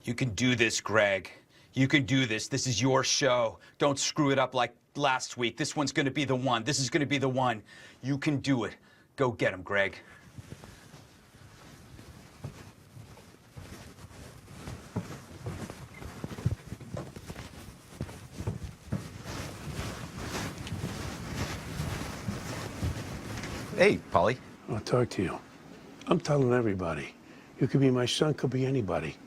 You can do this, Greg. You can do this. This is your show. Don't screw it up like last week. This one's going to be the one. This is going to be the one. You can do it. Go get him, Greg. Hey, Paulie. I'll talk to you. I'm telling everybody. You could be my son, could be anybody.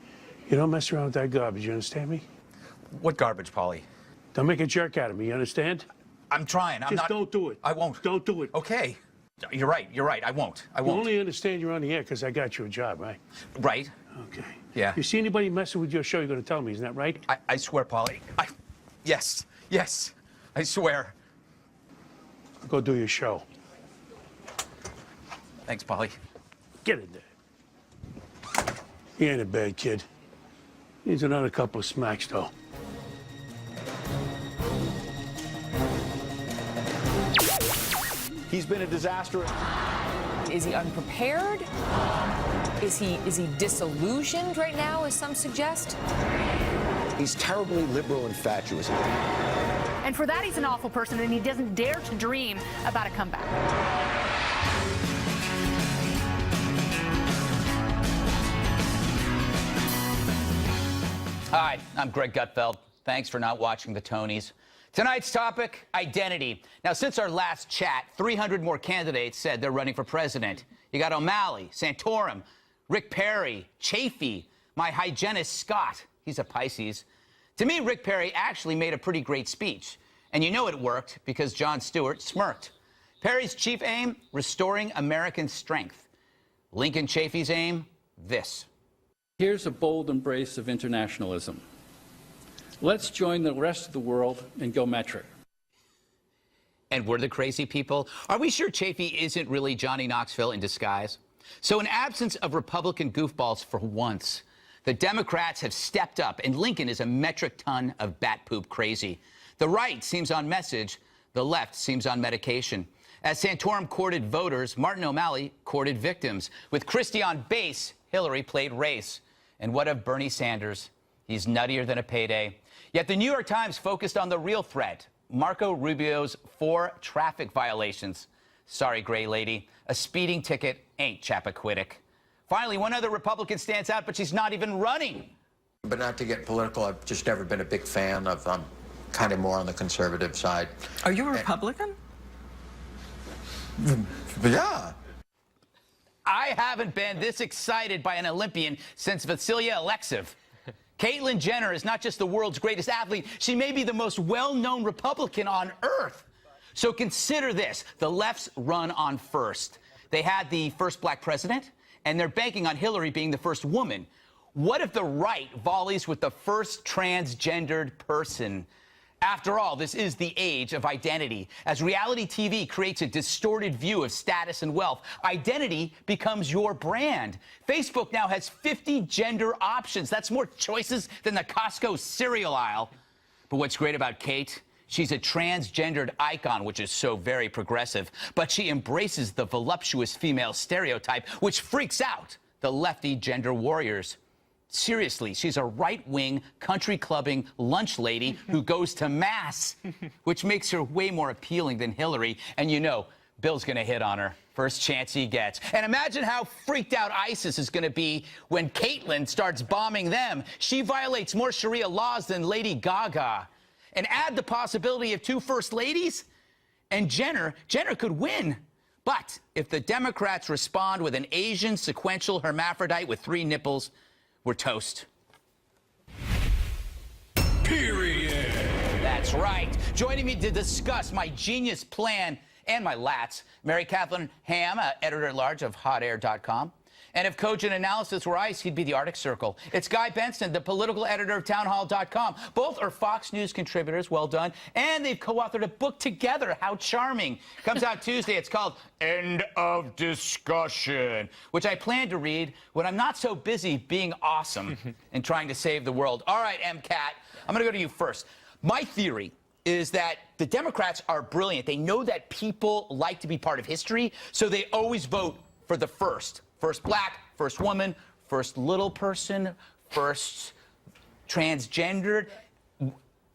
You don't mess around with that garbage, you understand me? What garbage, Paulie? Don't make a jerk out of me, you understand? I'm trying. Just don't do it. I won't. Don't do it. Okay. You're right. You're right. I won't. I won't. You only understand you're on the air because I got you a job, right? Right. Okay. Yeah. You see anybody messing with your show, you're going to tell me, isn't that right? I swear, Paulie. Yes. Yes. I swear. Go do your show. Thanks, Paulie. Get in there. He ain't a bad kid. Needs another couple of smacks, though. He's been a disaster. Is he unprepared? Is he disillusioned right now, as some suggest? He's terribly liberal and fatuous. And for that, he's an awful person, and he doesn't dare to dream about a comeback. Hi, I'm Greg Gutfeld. Thanks for not watching the Tonys. Tonight's topic, identity. Now, since our last chat, 300 more candidates said they're running for president. You got O'Malley, Santorum, Rick Perry, Chaffe, my hygienist Scott. He's a Pisces. To me, Rick Perry actually made a pretty great speech. And you know it worked because Jon Stewart smirked. Perry's chief aim, restoring American strength. Lincoln Chaffee's aim, this. Here's a bold embrace of internationalism. Let's join the rest of the world and go metric. And we're the crazy people? Are we sure Chaffe isn't really Johnny Knoxville in disguise? So in absence of Republican goofballs for once, the Democrats have stepped up, and Lincoln is a metric ton of bat poop crazy. The right seems on message, the left seems on medication. As Santorum courted voters, Martin O'Malley courted victims. With Christie on base, Hillary played race. And what of Bernie Sanders? He's nuttier than a payday. Yet the New York Times focused on the real threat, Marco Rubio's 4 traffic violations. Sorry, gray lady, a speeding ticket ain't Chappaquiddick. Finally, one other Republican stands out, but she's not even running. But not to get political, I've just never been a big fan of, I'm kind of more on the conservative side. Are you a Republican? Yeah. I haven't been this excited by an Olympian since Vasilia Alexiv. Caitlyn Jenner is not just the world's greatest athlete, she may be the most well-known Republican on earth. So consider this, the left's run on first. They had the first black president, and they're banking on Hillary being the first woman. What if the right volleys with the first transgendered person? After all, this is the age of identity. As reality TV creates a distorted view of status and wealth, identity becomes your brand. Facebook now has 50 gender options. That's more choices than the Costco cereal aisle. But what's great about Kate? She's a transgendered icon, which is so very progressive. But she embraces the voluptuous female stereotype, which freaks out the lefty gender warriors. Seriously, she's a right-wing, country-clubbing lunch lady who goes to Mass, which makes her way more appealing than Hillary. And you know, Bill's going to hit on her first chance he gets. And imagine how freaked out ISIS is going to be when Caitlyn starts bombing them. She violates more Sharia laws than Lady Gaga. And add the possibility of 2 first ladies, and Jenner could win. But if the Democrats respond with an Asian sequential hermaphrodite with 3 nipples, we're toast. Period. That's right. Joining me to discuss my genius plan and my lats, Mary Katherine Ham, editor-at-large of hotair.com. And if cogent analysis were ice, he'd be the Arctic Circle. It's Guy Benson, the political editor of townhall.com. Both are Fox News contributors, well done. And they've co-authored a book together, how charming. Comes out Tuesday. It's called End of Discussion, which I plan to read when I'm not so busy being awesome and trying to save the world. All right, MCAT, I'm going to go to you first. My theory is that the Democrats are brilliant. They know that people like to be part of history, so they always vote for the first. First black, first woman, first little person, first transgendered.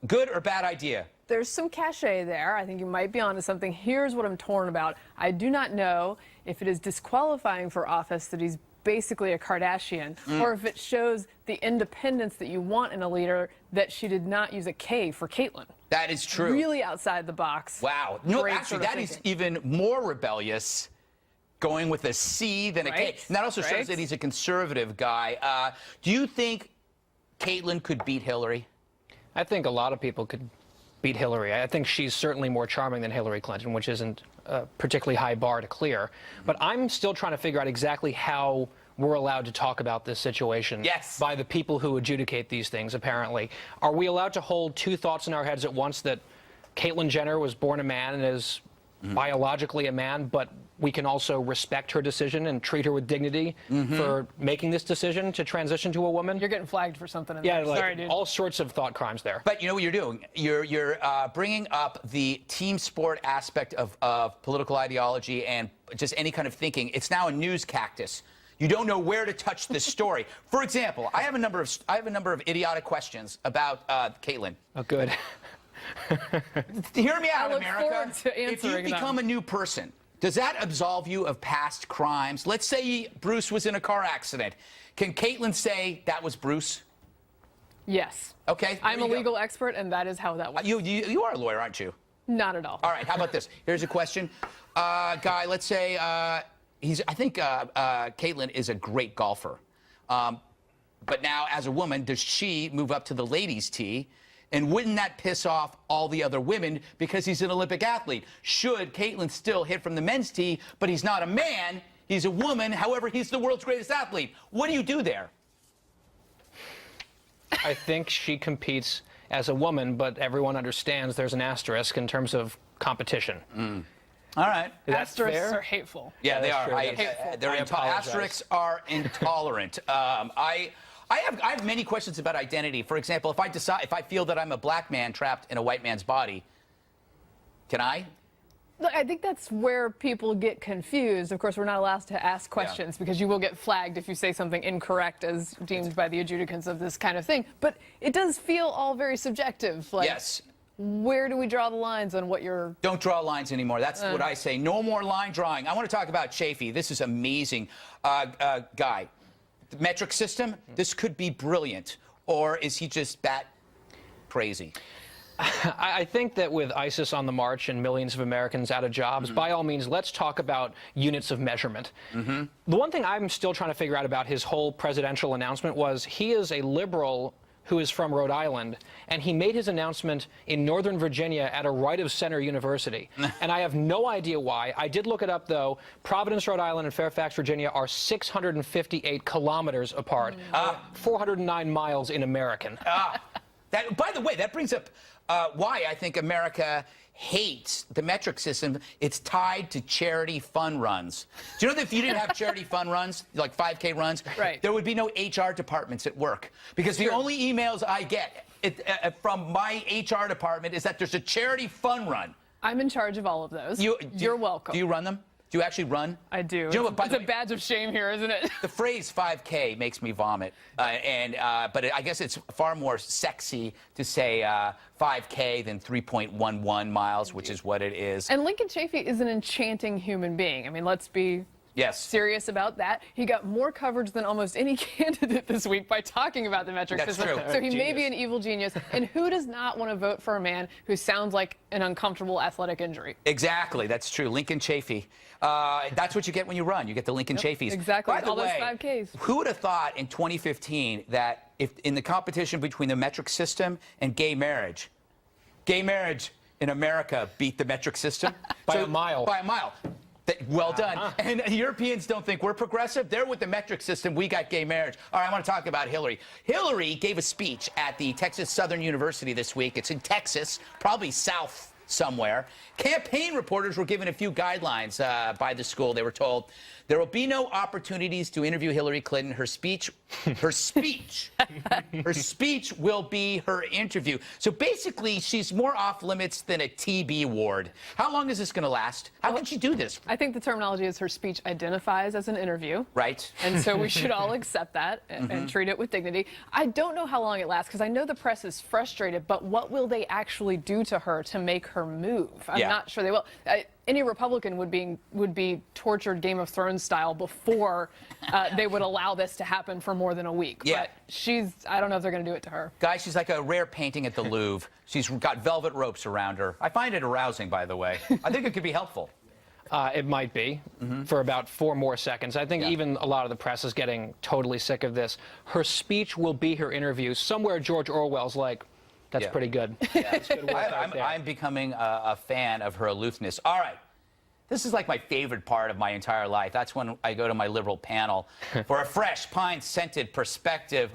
Good or bad idea? There's some cachet there. I think you might be onto something. Here's what I'm torn about. I do not know if it is disqualifying for office that he's basically a Kardashian, or if it shows the independence that you want in a leader, that she did not use a K for Caitlyn. That is true. Really outside the box. Wow. No, Great actually, sort of that is thinking. even more rebellious, going with a C than a K. Right, And that also shows right. that he's a conservative guy. Do you think Caitlyn could beat Hillary? I think a lot of people could beat Hillary. I think she's certainly more charming than Hillary Clinton, which isn't a particularly high bar to clear. But I'm still trying to figure out exactly how we're allowed to talk about this situation. Yes. By the people who adjudicate these things, apparently. Are we allowed to hold two thoughts in our heads at once, that Caitlyn Jenner was born a man and is biologically a man, but we can also respect her decision and treat her with dignity for making this decision to transition to a woman? You're getting flagged for something in Yeah, there. like Sorry, dude. all sorts of thought crimes there. But you know what you're doing? You're bringing up the team sport aspect of political ideology and just any kind of thinking. It's now a news cactus. You don't know where to touch this story. For example, I have a number of idiotic questions about Caitlyn. Oh, good. Hear me out, I look America. forward to If you answering them. become a new person, does that absolve you of past crimes? Let's say Bruce was in a car accident. Can Caitlyn say that was Bruce? Yes. Okay. I'm a there you go. legal expert, and that is how that works. You are a lawyer, aren't you? Not at all. All right. How about this? Here's a question, Guy. Let's say I think Caitlyn is a great golfer, but now as a woman, does she move up to the ladies' tee? And wouldn't that piss off all the other women because he's an Olympic athlete? Should Caitlyn still hit from the men's tee, but he's not a man, he's a woman, however, he's the world's greatest athlete? What do you do there? I think she competes as a woman, but everyone understands there's an asterisk in terms of competition. All right. Asterisks fair? are hateful. Yeah, they that's are. true. They're I apologize. asterisks are intolerant. I have many questions about identity. For example, if I feel that I'm a black man trapped in a white man's body, can I? Look, I think that's where people get confused. Of course, we're not allowed to ask questions because you will get flagged if you say something incorrect as deemed by the adjudicants of this kind of thing. But it does feel all very subjective. Like, Yes. where do we draw the lines on what you're... Don't draw lines anymore. That's what I say. No more line drawing. I want to talk about Chaffe. This is amazing. Guy, the metric system, this could be brilliant. Or is he just bat crazy? I think that with ISIS on the march and millions of Americans out of jobs, by all means, let's talk about units of measurement. The one thing I'm still trying to figure out about his whole presidential announcement was he is a liberal who is from Rhode Island, and he made his announcement in Northern Virginia at a right-of-center university. And I have no idea why. I did look it up, though. Providence, Rhode Island, and Fairfax, Virginia are 658 kilometers apart, 409 miles in American. By the way, that brings up why I think America hates the metric system. It's tied to charity fun runs. Do you know that if you didn't have charity fun runs, like 5K runs, Right. there would be no HR departments at work? Because the only emails I get from my HR department is that there's a charity fun run. I'm in charge of all of those. You're welcome. Do you run them? Do you actually run? I do. Do you know what, by It's the a way, badge of shame here, isn't it? the phrase 5K makes me vomit, but I guess it's far more sexy to say 5K than 3.11 miles, which is what it is. And Lincoln Chaffe is an enchanting human being. I mean, let's be serious about that. He got more coverage than almost any candidate this week by talking about the metric That's system. true. So he may be an evil genius. And who does not want to vote for a man who sounds like an uncomfortable athletic injury? Exactly, that's true. Lincoln Chaffe. That's what you get when you run. You get the Lincoln Chaffes. Exactly. By the All those way, 5Ks. who would have thought in 2015 that if in the competition between the metric system and gay marriage in America beat the metric system By a mile. By a mile. Well done. And Europeans don't think we're progressive. They're with the metric system. We got gay marriage. All right, I want to talk about Hillary. Hillary gave a speech at the Texas Southern University this week. It's in Texas, probably south somewhere. Campaign reporters were given a few guidelines by the school. They were told There will be no opportunities to interview Hillary Clinton. Her speech will be her interview. So basically, she's more off limits than a TB ward. How long is this going to last? How can she do this? I think the terminology is her speech identifies as an interview. Right. And so we should all accept that and treat it with dignity. I don't know how long it lasts because I know the press is frustrated, but what will they actually do to her to make her move? I'm not sure they will. Any Republican would be tortured Game of Thrones style before they would allow this to happen for more than a week. Yeah. But I don't know if they're going to do it to her. Guys, she's like a rare painting at the Louvre. She's got velvet ropes around her. I find it arousing, by the way. I think it could be helpful. It might be for about 4 more seconds. I think even a lot of the press is getting totally sick of this. Her speech will be her interview. Somewhere George Orwell's like, that's pretty good. That's good work I'm becoming a fan of her aloofness. All right. This is like my favorite part of my entire life. That's when I go to my liberal panel for a fresh, pine-scented perspective.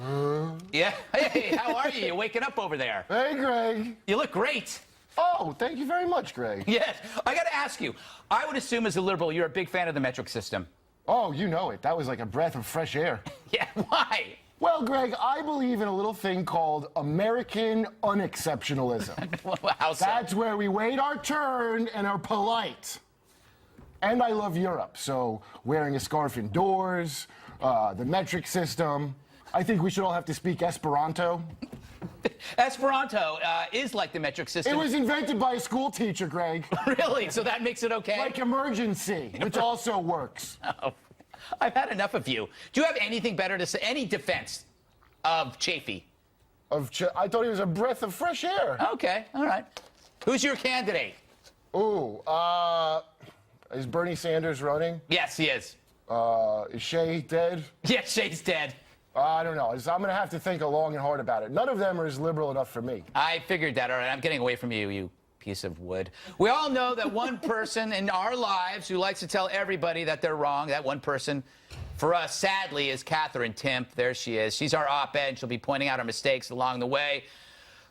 Yeah. Hey, how are you? You waking up over there? Hey, Greg. You look great. Oh, thank you very much, Greg. Yes. I got to ask you, I would assume as a liberal, you're a big fan of the metric system. Oh, you know it. That was like a breath of fresh air. Yeah, why? Well, Greg, I believe in a little thing called American unexceptionalism. How so? That's where we wait our turn and are polite. And I love Europe, so wearing a scarf indoors, the metric system. I think we should all have to speak Esperanto. Esperanto is like the metric system. It was invented by a school teacher, Greg. Really? So that makes it okay? Like emergency, which also works. Oh, I've had enough of you. Do you have anything better to say? Any defense of Chaffe? I thought he was a breath of fresh air. Okay, all right. Who's your candidate? Ooh, is Bernie Sanders running? Yes, he is. Is Shay dead? Yes, Shay's dead. I don't know. I'm going to have to think long and hard about it. None of them are as liberal enough for me. I figured that. All right, I'm getting away from you, you piece of wood. We all know that one person in our lives who likes to tell everybody that they're wrong, that one person for us, sadly, is Katherine Timpf. There she is. She's our op-ed. She'll be pointing out our mistakes along the way.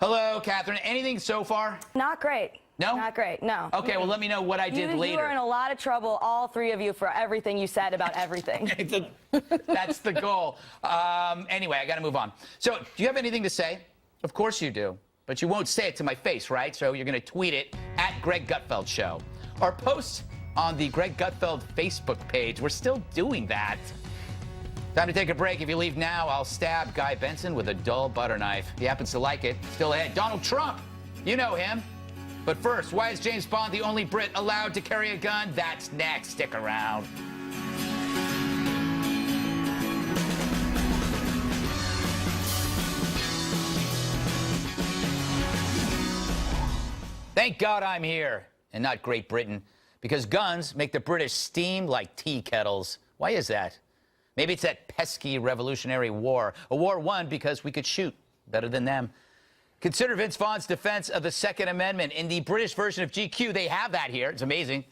Hello, Katherine. Anything so far? Not great. No? Not great, no. Okay, well, let me know what I did later. You are in a lot of trouble, all 3 of you, for everything you said about everything. That's the goal. Anyway, I got to move on. So, do you have anything to say? Of course you do. But you won't say it to my face, right? So you're going to tweet it at Greg Gutfeld Show. Or post on the Greg Gutfeld Facebook page. We're still doing that. Time to take a break. If you leave now, I'll stab Guy Benson with a dull butter knife. He happens to like it. Still ahead, Donald Trump. You know him. But first, why is James Bond the only Brit allowed to carry a gun? That's next. Stick around. Thank God I'm here, and not Great Britain, because guns make the British steam like tea kettles. Why is that? Maybe it's that pesky Revolutionary War. A war won because we could shoot better than them. Consider Vince Vaughn's defense of the Second Amendment. In the British version of GQ, they have that here. It's amazing.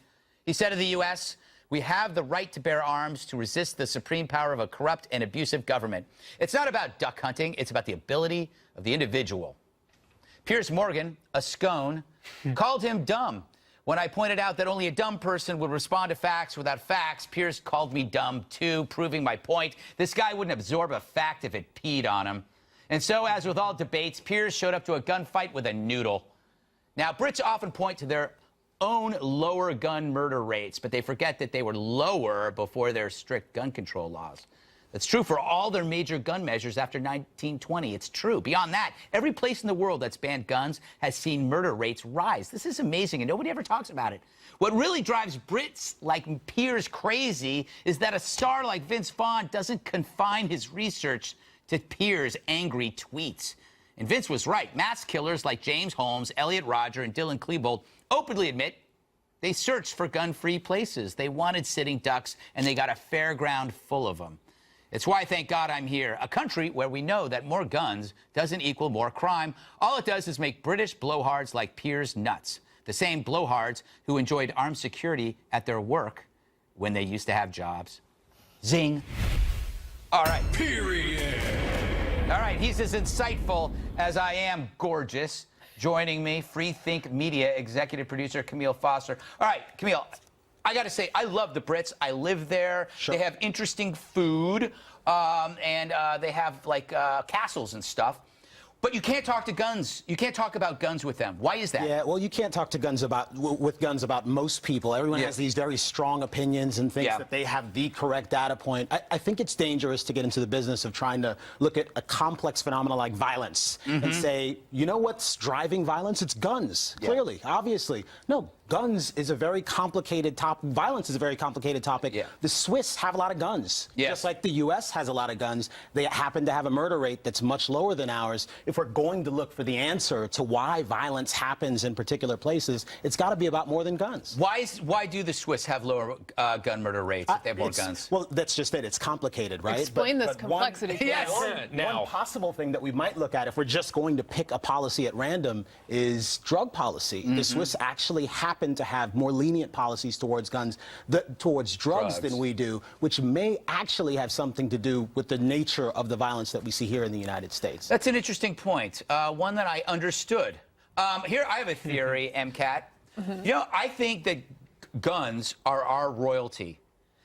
He said of the U.S., we have the right to bear arms to resist the supreme power of a corrupt and abusive government. It's not about duck hunting. It's about the ability of the individual. Piers Morgan, a scone, called him dumb. When I pointed out that only a dumb person would respond to facts without facts, Piers called me dumb, too, proving my point. This guy wouldn't absorb a fact if it peed on him. And so, as with all debates, Piers showed up to a gunfight with a noodle. Now, Brits often point to their own lower gun murder rates, but they forget that they were lower before their strict gun control laws. That's true for all their major gun measures after 1920. It's true. Beyond that, every place in the world that's banned guns has seen murder rates rise. This is amazing, and nobody ever talks about it. What really drives Brits like Piers crazy is that a star like Vince Vaughn doesn't confine his research to Piers' angry tweets. And Vince was right. Mass killers like James Holmes, Elliot Rodger, and Dylan Klebold openly admit they searched for gun-free places. They wanted sitting ducks, and they got a fairground full of them. It's why, thank God, I'm here. A country where we know that more guns doesn't equal more crime. All it does is make British blowhards like Piers nuts. The same blowhards who enjoyed armed security at their work when they used to have jobs. Zing. All right. Period. All right, he's as insightful as I am gorgeous. Joining me, Free Think Media executive producer Kmele Foster. All right, Kmele, I got to say, I love the Brits. I live there. Sure. They have interesting food, and they have like castles and stuff. But you can't talk to guns. You can't talk about guns with them. Why is that? Yeah, well, you can't talk to guns about most people. Everyone has these very strong opinions and thinks that they have the correct data point. I think it's dangerous to get into the business of trying to look at a complex phenomenon like violence and say, you know what's driving violence? It's guns, clearly, obviously. No, guns is a very complicated topic. Violence is a very complicated topic. The Swiss have a lot of guns, just like the U.S. has a lot of guns. They happen to have a murder rate that's much lower than ours. If we're going to look for the answer to why violence happens in particular places, it's got to be about more than guns. Why do the Swiss have lower gun murder rates if they have more guns? Well, that's just it. It's complicated, right? Explain this complexity. One possible thing that we might look at if we're just going to pick a policy at random is drug policy. The Swiss actually happen to have more lenient policies towards guns, towards drugs than we do, which may actually have something to do with the nature of the violence that we see here in the United States. That's an interesting point, one that I understood. Here, I have a theory, MCAT. You know, I think that guns are our royalty.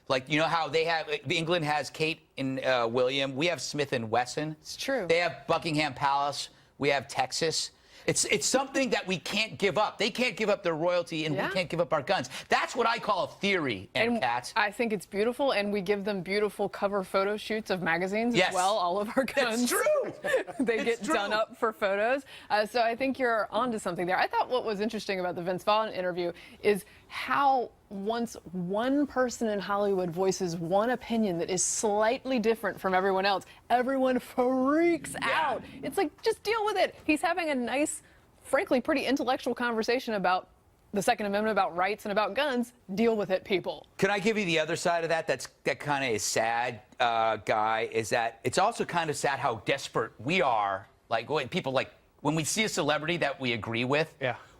Like, you know how they have, England has Kate and William. We have Smith and Wesson. It's true. They have Buckingham Palace. We have Texas. It's something that we can't give up. They can't give up their royalty, and we can't give up our guns. That's what I call a theory, MCAT. I think it's beautiful, and we give them beautiful cover photo shoots of magazines as well. All of our guns. That's true. They get done up for photos. So I think you're onto something there. I thought what was interesting about the Vince Vaughn interview is how once one person in Hollywood voices one opinion that is slightly different from everyone else, everyone freaks out. It's like, just deal with it. He's having a nice, frankly, pretty intellectual conversation about the Second Amendment, about rights, and about guns. Deal with it, people. Can I give you the other side of that? That kind of is sad, Guy, is that it's also kind of sad how desperate we are. Like, when we see a celebrity that we agree with,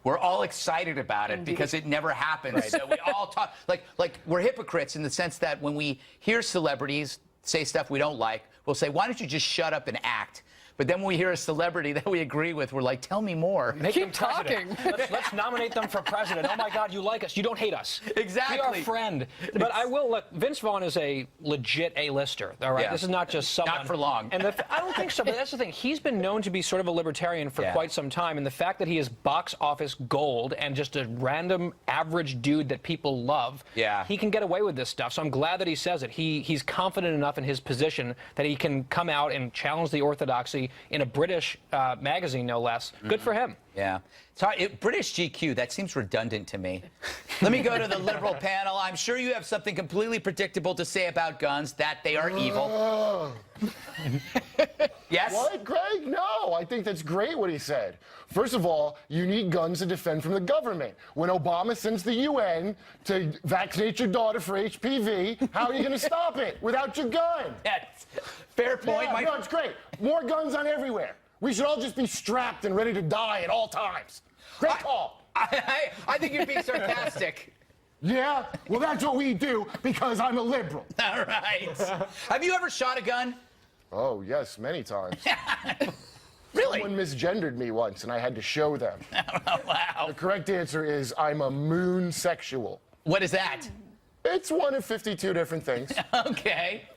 we're all excited about it because it never happens. So we all talk, like we're hypocrites in the sense that when we hear celebrities say stuff we don't like, we'll say, why don't you just shut up and act? But then when we hear a celebrity that we agree with, we're like, tell me more. Make them talking. Let's nominate them for president. Oh, my God, you like us. You don't hate us. Exactly. Be our friend. But I will look, Vince Vaughn is a legit A-lister, all right? This is not just someone. Not for long. And I don't think so, but that's the thing. He's been known to be sort of a libertarian for quite some time, and the fact that he is box office gold and just a random average dude that people love, he can get away with this stuff. So I'm glad that he says it. He's confident enough in his position that he can come out and challenge the orthodoxy in a British magazine, no less. Good for him. Yeah. Sorry, British GQ, that seems redundant to me. Let me go to the liberal panel. I'm sure you have something completely predictable to say about guns, that they are evil. Yes? What, Greg? No, I think that's great what he said. First of all, you need guns to defend from the government. When Obama sends the UN to vaccinate your daughter for HPV, how are you going to stop it without your gun? Yes. Fair point. Yeah, no, it's great. More guns on everywhere. We should all just be strapped and ready to die at all times. Great call. I think you're being sarcastic. Yeah? Well, that's what we do because I'm a liberal. All right. Have you ever shot a gun? Oh, yes, many times. Really? Someone misgendered me once, and I had to show them. Oh, wow. The correct answer is I'm a moon sexual. What is that? It's one of 52 different things. Okay.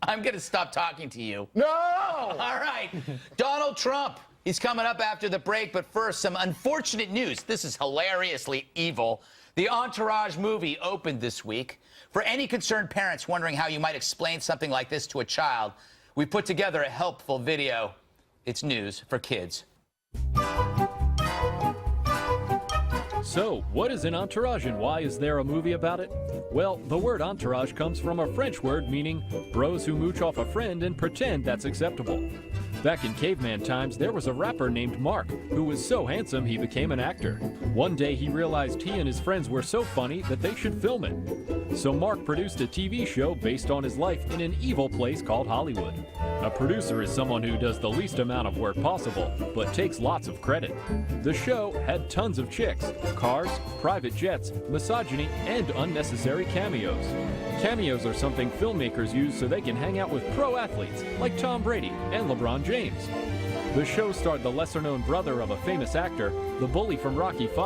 I'm going to stop talking to you. No! All right. Donald Trump. He's coming up after the break, but first, some unfortunate news. This is hilariously evil. The Entourage movie opened this week. For any concerned parents wondering how you might explain something like this to a child, we put together a helpful video. It's news for kids. So, what is an entourage and why is there a movie about it? Well, the word entourage comes from a French word meaning bros who mooch off a friend and pretend that's acceptable. Back in caveman times, there was a rapper named Mark who was so handsome he became an actor. One day he realized he and his friends were so funny that they should film it. So Mark produced a TV show based on his life in an evil place called Hollywood. A producer is someone who does the least amount of work possible, but takes lots of credit. The show had tons of chicks, cars, private jets, misogyny, and unnecessary cameos. Cameos are something filmmakers use so they can hang out with pro athletes like Tom Brady and LeBron James. The show starred the lesser-known brother of a famous actor, the bully from Rocky V,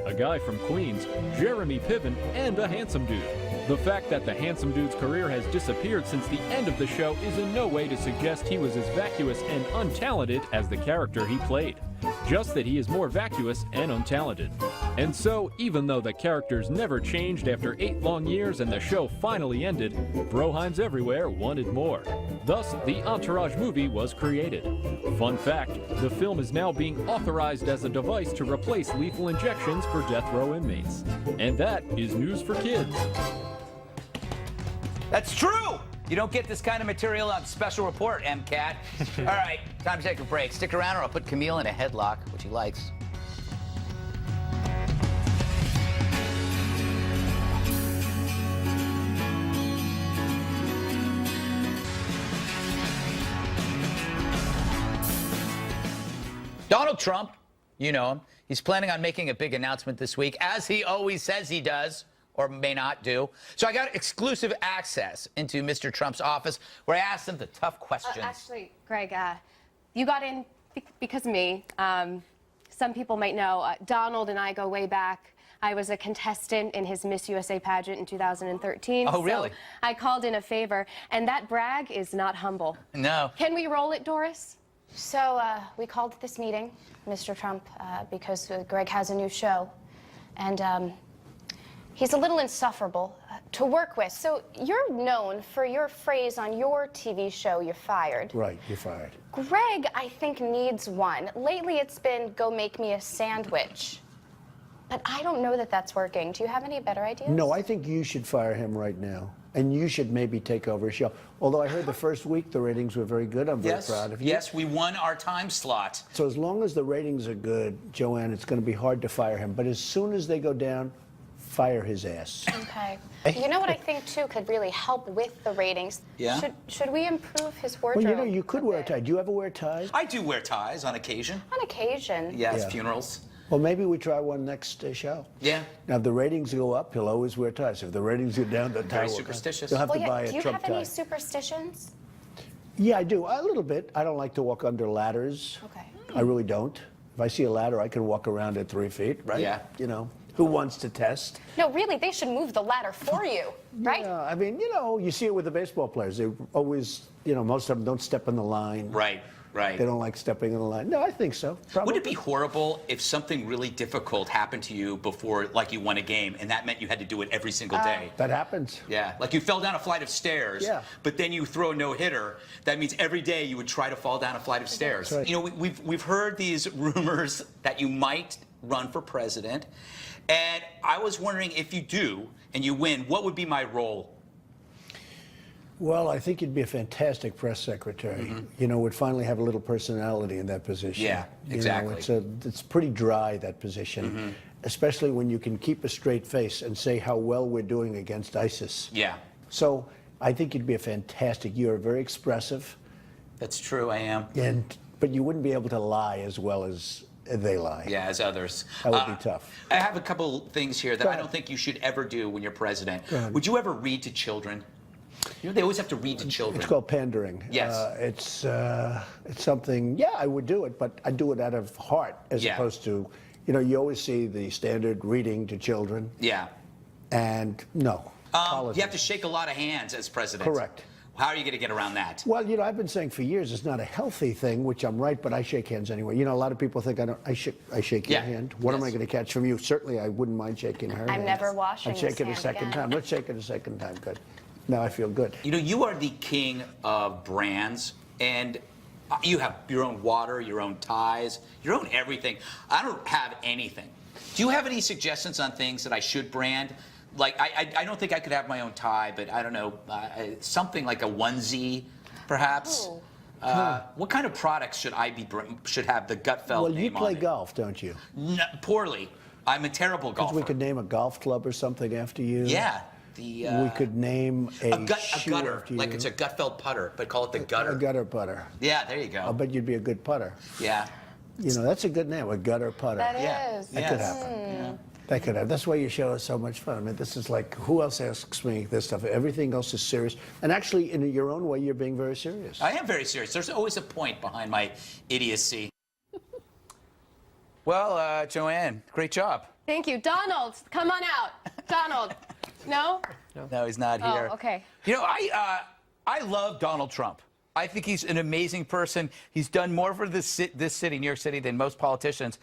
a guy from Queens, Jeremy Piven, and a handsome dude. The fact that the handsome dude's career has disappeared since the end of the show is in no way to suggest he was as vacuous and untalented as the character he played. Just that he is more vacuous and untalented. And so, even though the characters never changed after 8 long years and the show finally ended, Broheims everywhere wanted more. Thus, the Entourage movie was created. Fun fact, the film is now being authorized as a device to replace lethal injections for death row inmates. And that is news for kids. That's true! You don't get this kind of material on Special Report, MCAT. All right, time to take a break. Stick around or I'll put Kmele in a headlock, which he likes. Donald Trump, you know him, he's planning on making a big announcement this week, as he always says he does, or may not do. So I got exclusive access into Mr. Trump's office, where I asked him the tough questions. Actually, Greg, you got in because of me. Some people might know, Donald and I go way back. I was a contestant in his Miss USA pageant in 2013. Oh, really? So I called in a favor, and that brag is not humble. No. Can we roll it, Doris? So we called this meeting, Mr. Trump, because Greg has a new show, and he's a little insufferable to work with. So you're known for your phrase on your TV show, "You're fired." Right, you're fired. Greg, I think, needs one. Lately, it's been, "Go make me a sandwich." But I don't know that that's working. Do you have any better ideas? No, I think you should fire him right now. And you should maybe take over a show. Although I heard the first week the ratings were very good. I'm very proud of you. Yes, we won our time slot. So as long as the ratings are good, Joanne, it's going to be hard to fire him. But as soon as they go down, fire his ass. Okay. You know what I think, too, could really help with the ratings? Yeah? Should we improve his wardrobe? Well, you know, you could wear a tie. Do you ever wear ties? I do wear ties on occasion. On occasion. Yes, Yeah. funerals. Well, maybe we try one next show. Yeah. Now, if the ratings go up, he'll always wear ties. If the ratings go down, the tie Very will superstitious. You'll have Well, to yeah, buy do a you Trump have any tie. superstitions? Yeah, I do. A little bit. I don't like to walk under ladders. Okay. I really don't. If I see a ladder, I can walk around at 3 feet, right? Yeah. You know, who wants to test? No, really, they should move the ladder for you, right? Yeah, I mean, you know, you see it with the baseball players. They always, you know, most of them don't step in the line. Right, right. They don't like stepping in the line. No, I think so. Probably. Would it be horrible if something really difficult happened to you before, like, you won a game, and that meant you had to do it every single day? That happens. Yeah, like you fell down a flight of stairs, Yeah. but then you throw a no-hitter. That means every day you would try to fall down a flight of stairs. That's right. You know, we've heard these rumors that you might run for president, and I was wondering, if you do and you win, what would be my role? Well, I think you'd be a fantastic press secretary. You know, would finally have a little personality in that position. Yeah, You exactly. know, it's pretty dry, that position, especially when you can keep a straight face and say how well we're doing against ISIS. Yeah. So I think you'd be a fantastic. You're very expressive. That's true, I am. But you wouldn't be able to lie as well as they lie. Yeah, as others. That would be tough. I have a couple things here that Go I ahead. don't think you should ever do when you're president. Go ahead. Would you ever read to children? You know, they always have to read to children. It's called pandering. Yes. It's something, yeah, I would do it, but I do it out of heart as Yeah. opposed to, you know, you always see the standard reading to children. Yeah. And no. You have to shake a lot of hands as president. Correct. How are you going to get around that? Well, you know, I've been saying for years it's not a healthy thing, which I'm right, but I shake hands anyway. You know, a lot of people think I shake your Yeah. hand. What am Yes. I going to catch from you? Certainly, I wouldn't mind shaking her I'm hand. never washing I'd shake this it a hand second again. time. Let's shake it a second time. Good. Now I feel good. You know, you are the king of brands, and you have your own water, your own ties, your own everything. I don't have anything. Do you have any suggestions on things that I should brand? Like, I don't think I could have my own tie, but I don't know, something like a onesie, perhaps. What kind of products should should have the Gutfeld Well, name you play on it? golf, don't you? No, poorly. I'm a terrible golfer. We could name a golf club or something after you. Yeah. We could name a shoe gutter, after like you. it's a Gutfeld putter, but call it the gutter. A gutter putter. Yeah, there you go. I'll bet you'd be a good putter. Yeah. You know, that's a good name, a gutter putter. That Yeah. is. That could happen. that could happen. That's why your show is so much fun. I mean, this is like, who else asks me this stuff? Everything else is serious. And actually, in your own way, you're being very serious. I am very serious. There's always a point behind my idiocy. Well, Joanne, great job. Thank you. Donald, come on out. Donald. No? No, he's not here. Oh, okay. You know, I love Donald Trump. I think he's an amazing person. He's done more for this city, New York City, than most politicians.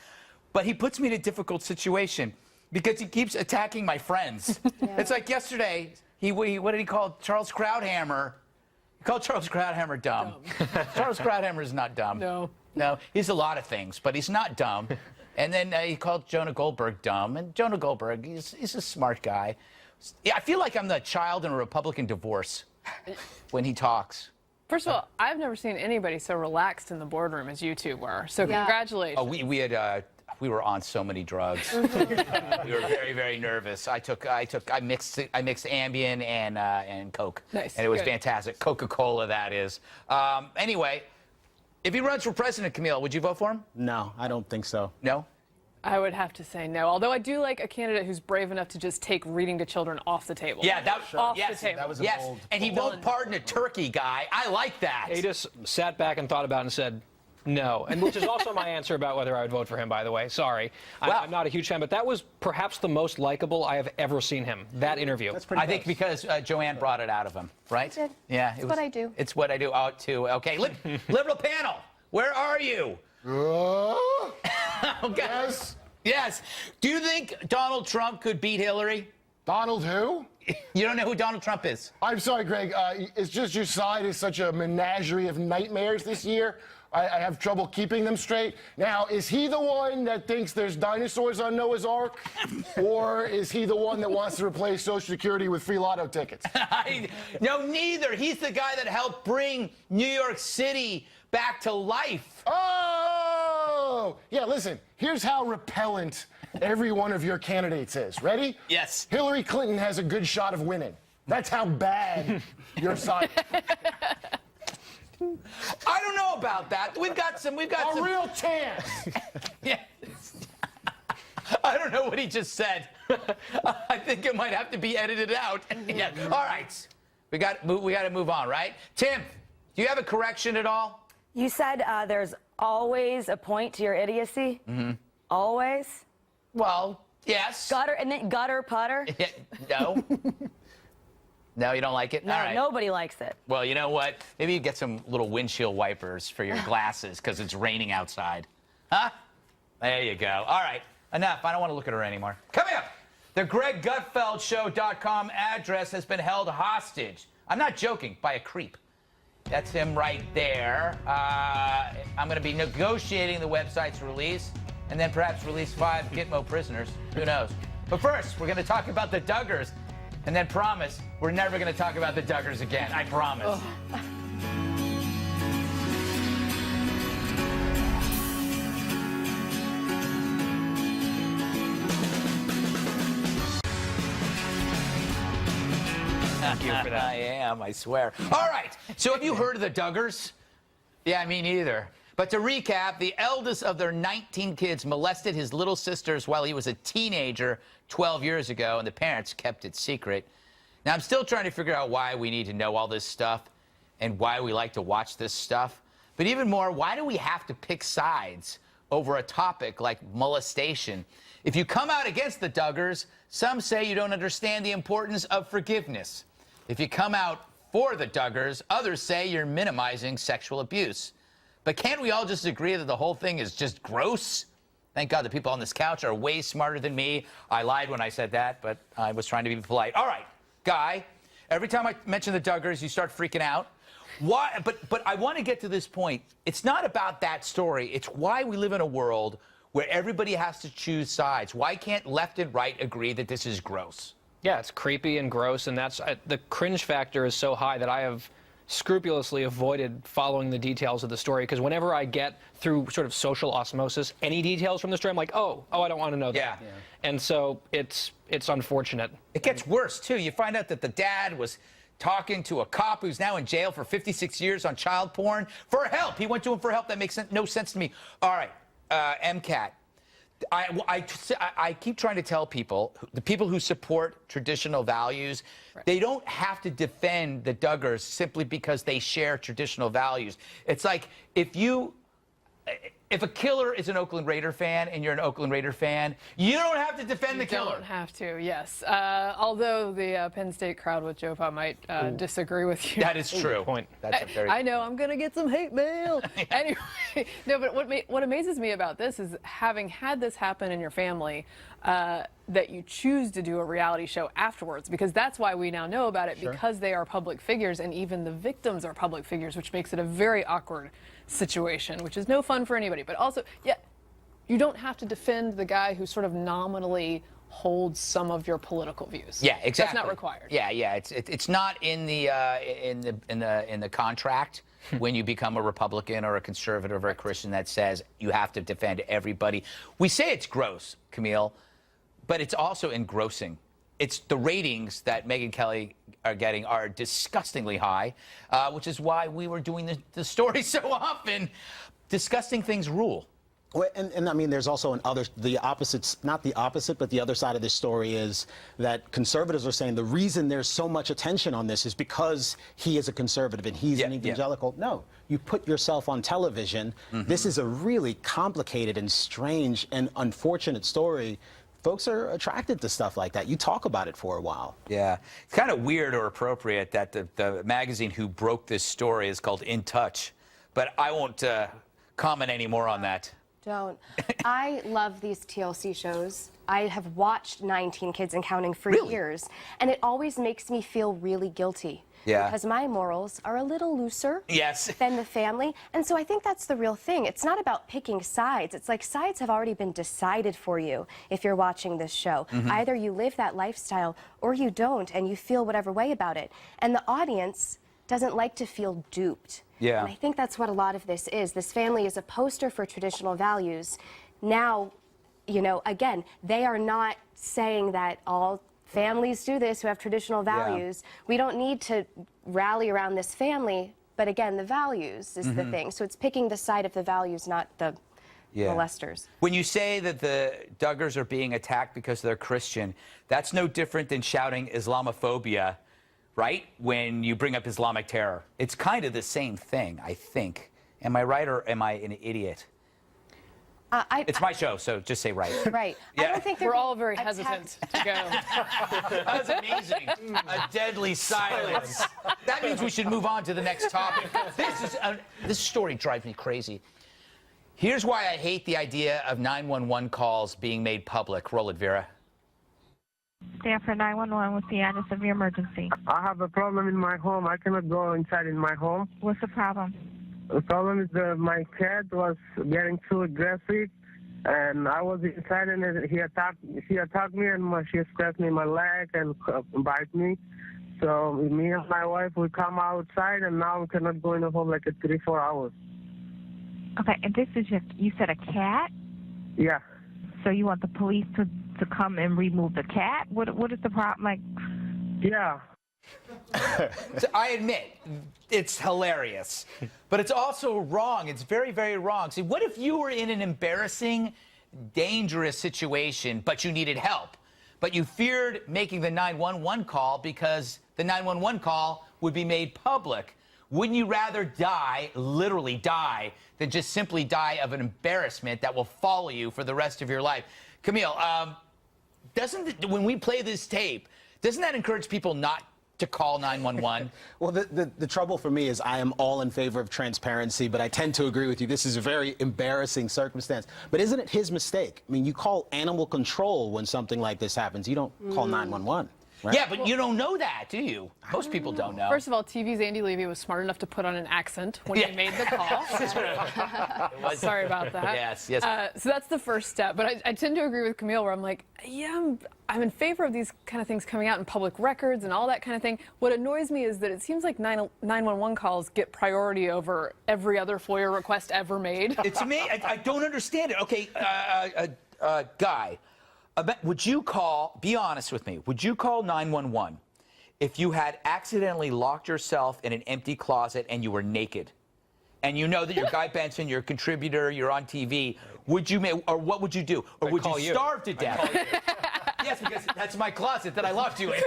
But he puts me in a difficult situation because he keeps attacking my friends. It's like yesterday, what did he call Charles Krauthammer? He called Charles Krauthammer dumb. Charles Krauthammer is not dumb. No, he's a lot of things, but he's not dumb. And then he called Jonah Goldberg dumb. And Jonah Goldberg, he's a smart guy. Yeah, I feel like I'm the child in a Republican divorce when he talks. First of all, I've never seen anybody so relaxed in the boardroom as you two were. So congratulations. Oh, we were on so many drugs. We were very, very nervous. I mixed Ambien and Coke. Nice. And it was Good. fantastic. Coca-Cola, that is. Anyway, if he runs for president, Kmele, would you vote for him? No, I don't think so. No? I would have to say no. Although I do like a candidate who's brave enough to just take reading to children off the table. Yeah, off the table. That was a yes, bold. and he won't pardon a turkey guy. I like that. He just sat back and thought about it and said no, and which is also my answer about whether I would vote for him, by the way. Sorry. I'm not a huge fan, but that was perhaps the most likable I have ever seen him, that interview. That's pretty I think because Joanne brought it out of him, right? I did. Yeah. It's what I do. It's what I do. Oh, too. Okay. Liberal panel, where are you? Okay. Yes. Yes. Do you think Donald Trump could beat Hillary? Donald who? You don't know who Donald Trump is? I'm sorry, Greg. It's just your side is such a menagerie of nightmares this year. I have trouble keeping them straight. Now, is he the one that thinks there's dinosaurs on Noah's Ark? Or is he the one that wants to replace Social Security with free lotto tickets? No, neither. He's the guy that helped bring New York City back to life. Oh! Yeah, listen, here's how repellent every one of your candidates is. Ready? Yes. Hillary Clinton has a good shot of winning. That's how bad your side is. I don't know about that. We've got some real chance. Yeah. I don't know what he just said. I think it might have to be edited out. Yeah. All right. We got to move on, right? Tim, do you have a correction at all? You said there's always a point to your idiocy. Mm-hmm. Always. Well, yes. Gutter putter. No. No, you don't like it? No, all right. Nobody likes it. Well, you know what? Maybe you get some little windshield wipers for your glasses because it's raining outside. Huh? There you go. All right. Enough. I don't want to look at her anymore. Coming up, the GregGutfeldShow.com address has been held hostage. I'm not joking, by a creep. That's him right there. I'm going to be negotiating the website's release and then perhaps release 5 Gitmo prisoners. Who knows? But first, we're going to talk about the Duggars and then promise we're never going to talk about the Duggars again. I promise. Oh. Thank you for that. I am, I swear. All right, so have you heard of the Duggars? Yeah, me neither. But to recap, the eldest of their 19 kids molested his little sisters while he was a teenager 12 years ago, and the parents kept it secret. Now, I'm still trying to figure out why we need to know all this stuff and why we like to watch this stuff. But even more, why do we have to pick sides over a topic like molestation? If you come out against the Duggars, some say you don't understand the importance of forgiveness. If you come out for the Duggars, others say you're minimizing sexual abuse. But can't we all just agree that the whole thing is just gross? Thank God the people on this couch are way smarter than me. I lied when I said that, but I was trying to be polite. All right, Guy, every time I mention the Duggars, you start freaking out. Why? But I want to get to this point. It's not about that story. It's why we live in a world where everybody has to choose sides. Why can't left and right agree that this is gross? Yeah, it's creepy and gross, and that's the cringe factor is so high that I have scrupulously avoided following the details of the story, because whenever I get through sort of social osmosis any details from the story, I'm like, oh, I don't want to know that. Yeah. And so it's unfortunate. It gets worse, too. You find out that the dad was talking to a cop who's now in jail for 56 years on child porn for help. He went to him for help. That makes no sense to me. All right, MCAT. I keep trying to tell people, the people who support traditional values, they don't have to defend the Duggars simply because they share traditional values. It's like if a killer is an Oakland Raider fan and you're an Oakland Raider fan, you don't have to defend the killer. You don't have to, yes. Although the Penn State crowd with Joe Pa might disagree with you. That is true. That's a very I know, I'm going to get some hate mail. Anyway, no, but what amazes me about this is having had this happen in your family, that you choose to do a reality show afterwards, because that's why we now know about it, because they are public figures and even the victims are public figures, which makes it a very awkward situation, which is no fun for anybody. But also, yeah, you don't have to defend the guy who sort of nominally holds some of your political views. Yeah, exactly. That's not required. Yeah, yeah. It's not in the contract when you become a Republican or a conservative or a Christian that says you have to defend everybody. We say it's gross, Kmele, but it's also engrossing. It's the ratings that Megyn Kelly are getting are disgustingly high, which is why we were doing the story so often. Disgusting things rule. Well, and I mean, there's also the opposites, not the opposite, but the other side of this story is that conservatives are saying the reason there's so much attention on this is because he is a conservative and he's an evangelical. No, you put yourself on television. This is a really complicated and strange and unfortunate story. Folks are attracted to stuff like that. You talk about it for a while. Yeah. It's kind of weird or appropriate that the magazine who broke this story is called In Touch, but I won't comment any more on that. Don't. I love these TLC shows. I have watched 19 Kids and Counting for years, and it always makes me feel really guilty. Yeah. Because my morals are a little looser yes. than the family. And so I think that's the real thing. It's not about picking sides. It's like sides have already been decided for you if you're watching this show. Either you live that lifestyle or you don't, and you feel whatever way about it. And the audience doesn't like to feel duped. Yeah. And I think that's what a lot of this is. This family is a poster for traditional values. Now, you know, again, they are not saying that all families do this who have traditional values. We don't need to rally around this family, but again, the values is the thing. So it's picking the side of the values, not the molesters. When you say that the Duggars are being attacked because they're Christian, that's no different than shouting Islamophobia, right? When you bring up Islamic terror. It's kind of the same thing, I think. Am I right or am I an idiot? It's my show, so just say right. Right. Yeah. I don't think we're all very hesitant to go. That was amazing. A deadly silence. That means we should move on to the next topic. This story drives me crazy. Here's why I hate the idea of 911 calls being made public. Roll it, Vera. Staff for 911 with the address of your emergency. I have a problem in my home. I cannot go inside in my home. What's the problem? The problem is that my cat was getting too aggressive, and I was inside, and she attacked me, and she scratched me in my leg and bite me. So me and my wife, we come outside, and now we cannot go in the home like 3-4 hours. Okay, and this is you said a cat? Yeah. So you want the police to come and remove the cat? What is the problem? Like? Yeah. So I admit, it's hilarious, but it's also wrong. It's very, very wrong. See, what if you were in an embarrassing, dangerous situation, but you needed help, but you feared making the 911 call because the 911 call would be made public? Wouldn't you rather die, literally die, than just simply die of an embarrassment that will follow you for the rest of your life? Kmele, when we play this tape, doesn't that encourage people not to call 911? Well, the trouble for me is I am all in favor of transparency, but I tend to agree with you. This is a very embarrassing circumstance. But isn't it his mistake? I mean, you call animal control when something like this happens. You don't call 911. Right? Yeah, but you don't know that, do you? Most people don't know. First of all, TV's Andy Levy was smart enough to put on an accent when he made the call. Sorry about that. Yes, yes. So that's the first step. But I tend to agree with Kmele, where I'm like, yeah, I'm in favor of these kind of things coming out in public records and all that kind of thing. What annoys me is that it seems like 911 calls get priority over every other FOIA request ever made. It's me. I don't understand it. Okay, Guy. Would you call, be honest with me, would you call 911 if you had accidentally locked yourself in an empty closet and you were naked? And you know that you're Guy Benson, you're a contributor, you're on TV. would you make, or what would you do? Or would you starve to death? Yes, because that's my closet that I locked you in.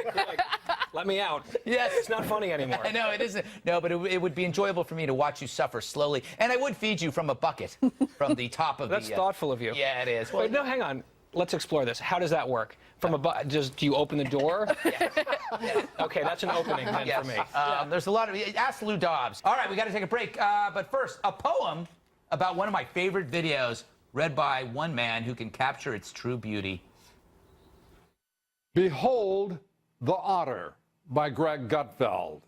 Let me out. Yes. It's not funny anymore. I know, it isn't. No, but it would be enjoyable for me to watch you suffer slowly. And I would feed you from a bucket from the top of That's thoughtful of you. Yeah, it is. Well, no, hang on. Let's explore this. How does that work? From a do you open the door? Okay, that's an opening then for me. There's a lot of... Ask Lou Dobs. All right, we got to take a break. But first, a poem about one of my favorite videos read by one man who can capture its true beauty. Behold the Otter by Greg Gutfeld.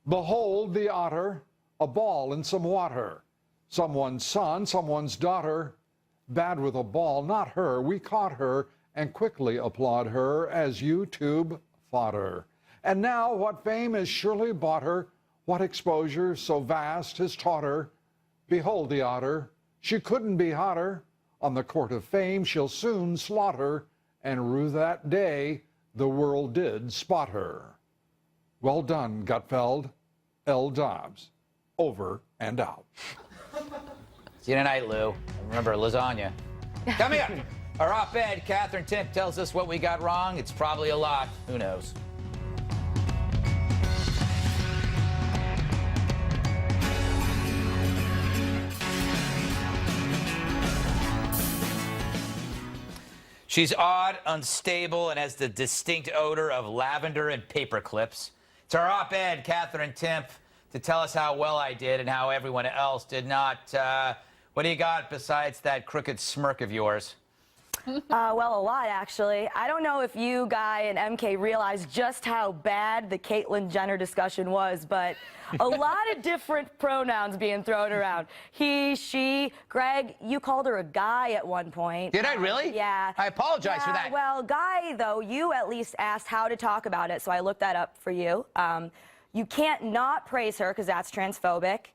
Behold the otter, a ball in some water. Someone's son, someone's daughter. Bad with a ball, not her. We caught her and quickly applaud her as YouTube fodder. And now what fame has surely bought her, what exposure so vast has taught her. Behold the otter, she couldn't be hotter. On the court of fame she'll soon slaughter, and rue that day the world did spot her. Well done, Gutfeld. L. Dobbs. Over and out. See you tonight, Lou. Remember, lasagna. Coming up, our op-ed, Katherine Timpf tells us what we got wrong. It's probably a lot. Who knows? She's odd, unstable, and has the distinct odor of lavender and paper clips. It's our op-ed, Katherine Timpf, to tell us how well I did and how everyone else did not. What do you got besides that crooked smirk of yours? Well, a lot, actually. I don't know if you, Guy, and MK realize just how bad the Caitlyn Jenner discussion was, but a lot of different pronouns being thrown around. He, she. Greg, you called her a guy at one point. Did I really? Yeah. I apologize for that. Well, Guy, though, you at least asked how to talk about it, so I looked that up for you. You can't not praise her, because that's transphobic.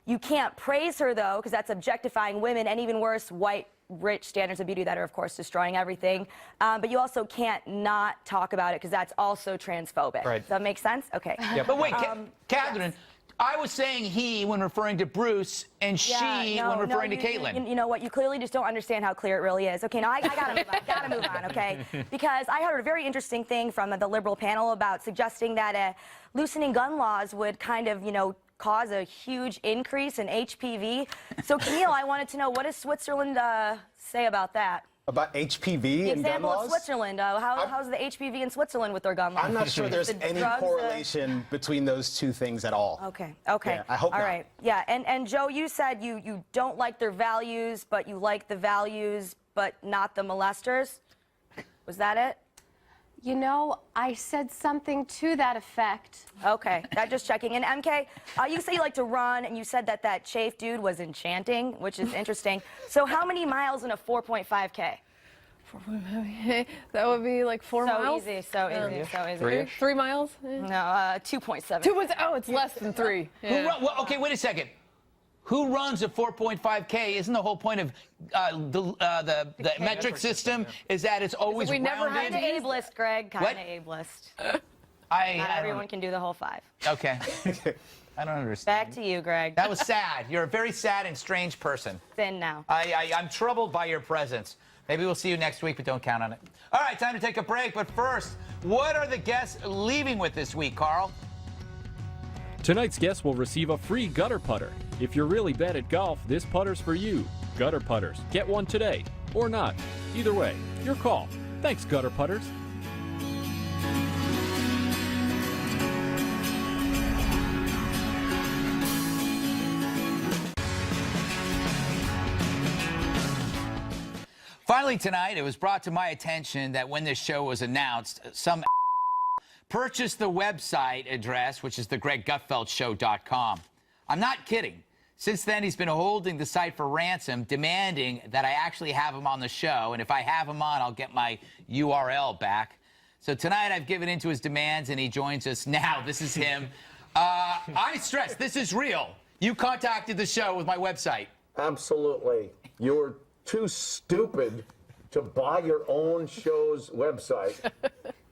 You can't praise her, though, because that's objectifying women, and even worse, white, rich standards of beauty that are, of course, destroying everything. But you also can't not talk about it, because that's also transphobic. Right. Does that make sense? Okay. Yeah, but wait, Katherine, I was saying he when referring to Bruce, and she when referring to Caitlyn. You know what? You clearly just don't understand how clear it really is. Okay, now I gotta move on. Gotta move on, okay? Because I heard a very interesting thing from the liberal panel about suggesting that loosening gun laws would kind of, cause a huge increase in HPV. So, Kmele, I wanted to know, what does Switzerland say about that? About HPV and gun Example laws? of Switzerland. How's the HPV in Switzerland with their gun laws? I'm not sure there's The any drugs, correlation between those two things at all. Okay. Yeah, I hope All not. right. Yeah, and Joe, you said you don't like their values, but you like the values, but not the molesters. Was that it? I said something to that effect. Okay, just checking. And MK, you say you like to run, and you said that Chaffe dude was enchanting, which is interesting. So how many miles in a 4.5K? 4.5K? That would be like 4 miles? So easy. 3 miles? No, 2.7. 2.7. Oh, it's less than 3. Yeah. Okay, wait a second. Who runs a 4.5K? Isn't the whole point of the metric system is that it's always We never rounded? kind of ableist, Greg. Kind of ableist. Not everyone can do the whole 5. Okay. I don't understand. Back to you, Greg. That was sad. You're a very sad and strange person. Thin now. I'm troubled by your presence. Maybe we'll see you next week, but don't count on it. All right, time to take a break. But first, what are the guests leaving with this week, Carl? Tonight's guest will receive a free gutter putter. If you're really bad at golf, this putter's for you. Gutter putters. Get one today. Or not. Either way, your call. Thanks, gutter putters. Finally tonight, it was brought to my attention that when this show was announced, some purchased the website address, which is the GregGutfeldShow.com. I'm not kidding. Since then, he's been holding the site for ransom, demanding that I actually have him on the show. And if I have him on, I'll get my URL back. So tonight, I've given in to his demands, and he joins us now. This is him. I stress, this is real. You contacted the show with my website. Absolutely. You're too stupid to buy your own show's website.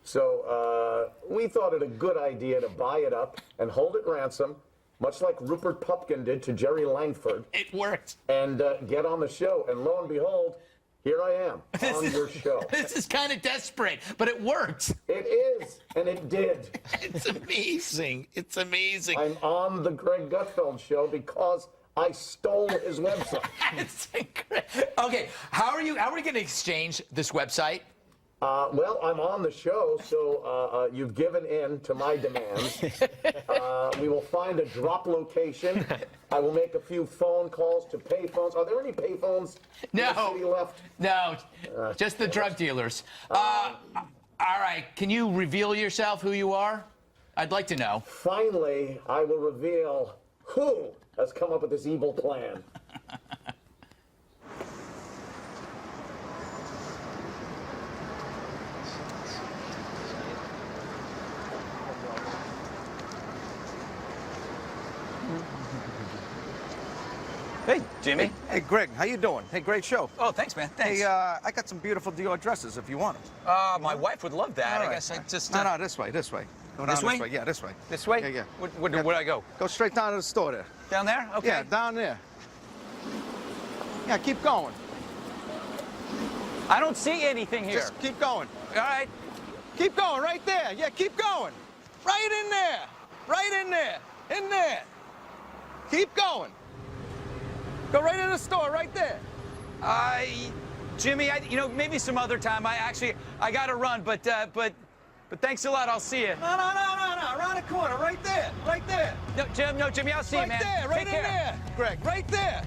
So we thought it a good idea to buy it up and hold it ransom much like Rupert Pupkin did to Jerry Langford. It worked. And get on the show. And lo and behold, here I am on your show. This is kind of desperate, but it worked. It is, and it did. It's amazing. It's amazing. I'm on the Greg Gutfeld Show because I stole his website. It's incredible. Okay, how are we going to exchange this website? Well, I'm on the show, so you've given in to my demands. We will find a drop location. I will make a few phone calls to payphones. Are there any payphones in the city left? No, just the drug dealers. All right, can you reveal yourself, who you are? I'd like to know. Finally, I will reveal who has come up with this evil plan. Hey, Jimmy. Hey, Greg. How you doing? Hey, great show. Oh, thanks, man. Thanks. Hey, I got some beautiful Dior dresses if you want them. My wife would love that. All right. I guess I just... No, this way, this way. Go down This way? Yeah, this way. This way? Yeah, yeah. Where do I go? Go straight down to the store there. Down there? Okay. Yeah, down there. Yeah, keep going. I don't see anything here. Just keep going. All right. Keep going, right there. Yeah, keep going. Right in there. Right in there. In there. Keep going. Go right in the store, right there. Jimmy, maybe some other time. I got to run, but thanks a lot. I'll see you. No. Around the corner, right there. Right there. No, Jimmy, I'll see you, man. Right there, right Take in care. there. Greg, right there.